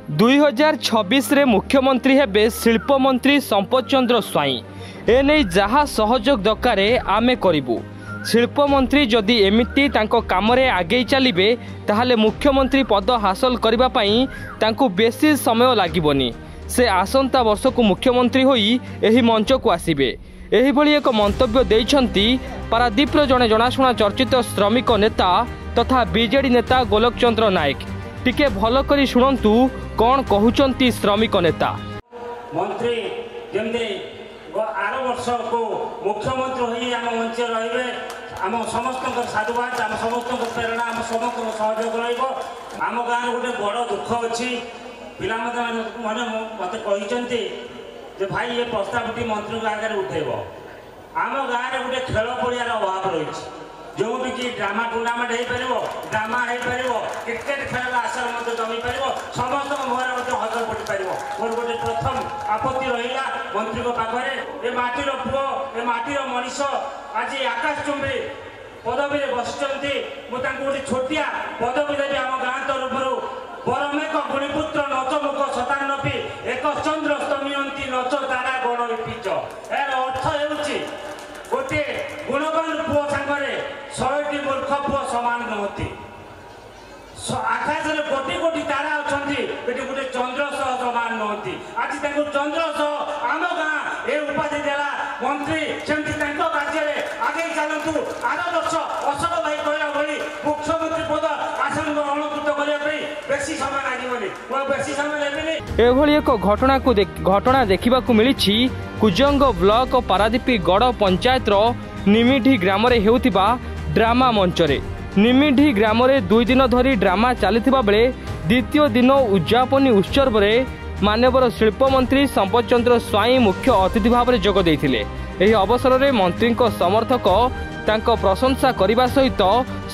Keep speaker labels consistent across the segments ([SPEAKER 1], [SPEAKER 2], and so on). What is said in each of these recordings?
[SPEAKER 1] 2026 रे मुख्यमंत्री हेबे शिल्प मंत्री संपत चंद्र स्वाई एने जहाँ सहयोग दरकार आमे करिबु। शिल्प मंत्री जदि एमिति तांको कामरे आगे चलिबे ताहले मुख्यमंत्री पद हासिल करिबा पई तांको बेसी समय लागिबोनी। से आसंता वर्ष को मुख्यमंत्री होई एही मंच को आसीबे। एही भली एक मंतव्य देइछंती पारादीपर जणे जनाशुना चर्चित श्रमिक नेता तथा बीजेडी नेता गोलोक चंद्र नायक। टिके भल करी शुणंतु कौन कहउचंती श्रमिक नेता।
[SPEAKER 2] मंत्री जेमते आर वर्ष को मुख्यमंत्री होई आम मंच रहिबे, आम समस्त साधुवाद, आम समस्त प्रेरणा, आम समस्त सहयोग रहिबो। आम गाँव गोटे बड़ दुख अच्छी पिला मैंने मत कहते जे भाई ये प्रस्तावटी मंत्री आगे उठेब। आम गाँव में गोटे खेल पड़ियार अभाव रही जो भी ड्रामा टूर्णामेंट हो पार, ड्रामा हो पार, क्रिकेट खेल आशा जमी पार, समस्त मुहर हजर पड़ पार। मोर गोटे प्रथम आपत्ति रहा मंत्री पाखे ये माटीर पुओ ये माटीर मनीष आज आकाशचुंबी पदवी बसुँच मुझे गोटे छोटिया पदवी देवी आम गाँ तरफ परमेक गुणीपुत्र नच मुख शतानबी एक चंद्र स्तमीयंती नच तारा गण पिच। यार अर्थ हो गोटे गुणवान पुओ सांगे 100टी मूर्ख पुओ सामान नुहति। आकाश में कोटी कोटी तारा अच्छा गोटे चंद्र सह सामान नुहति। आज चंद्र सह आम गाँ ये उपाधि देला मंत्री सेमती कार्य आगे चलतु। आर वर्ष अशोक भाई कहला भली मुख्यमंत्री पद आसन अलंकृत करने बेसी समय लगे बेसी समय लेबेनी।
[SPEAKER 1] एभली एक घटना देखा मिली कुजंग ब्लॉक पारादीपी गड़ पंचायत निमिढी ग्राम रे हेउथिबा ड्रामा मंचरे। निमिढी ग्राम रे 2 दिन धरी ड्रामा चलथिबा बेले द्वितीय दिन उद्यापनी उत्सव रे माननीय शिल्प मंत्री संपत चंद्र स्वाई मुख्य अतिथि भाव में जोग देथिले। एही अवसर में मंत्री समर्थक तांको प्रशंसा करने सहित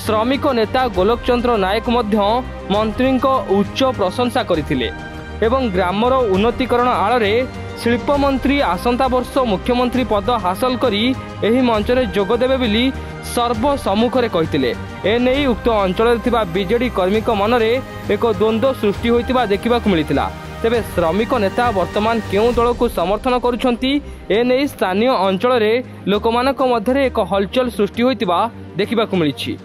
[SPEAKER 1] श्रमिक नेता गोलोक चंद्र नायक मंत्री उच्च प्रशंसा करथिले एवं ग्रामर उन्नतीकरण आड़े शिल्प मंत्री आसंता वर्ष मुख्यमंत्री पद हासिल करी एही मंच में जोग देबे बोली सर्वसम्मुखें कहिथिले। एने उक्त अंचल बीजेडी कर्मी मनरे एक द्वंद्व सृष्टि होइतिबा देखिबाकु मिलिथिला। तेबे श्रमिक नेता वर्तमान केउं दल को समर्थन करुछंती एने स्थानीय अंचल रे लोकमानक मध्यरे एक हलचल सृष्टि होइतिबा देखिबाकु मिलिछि।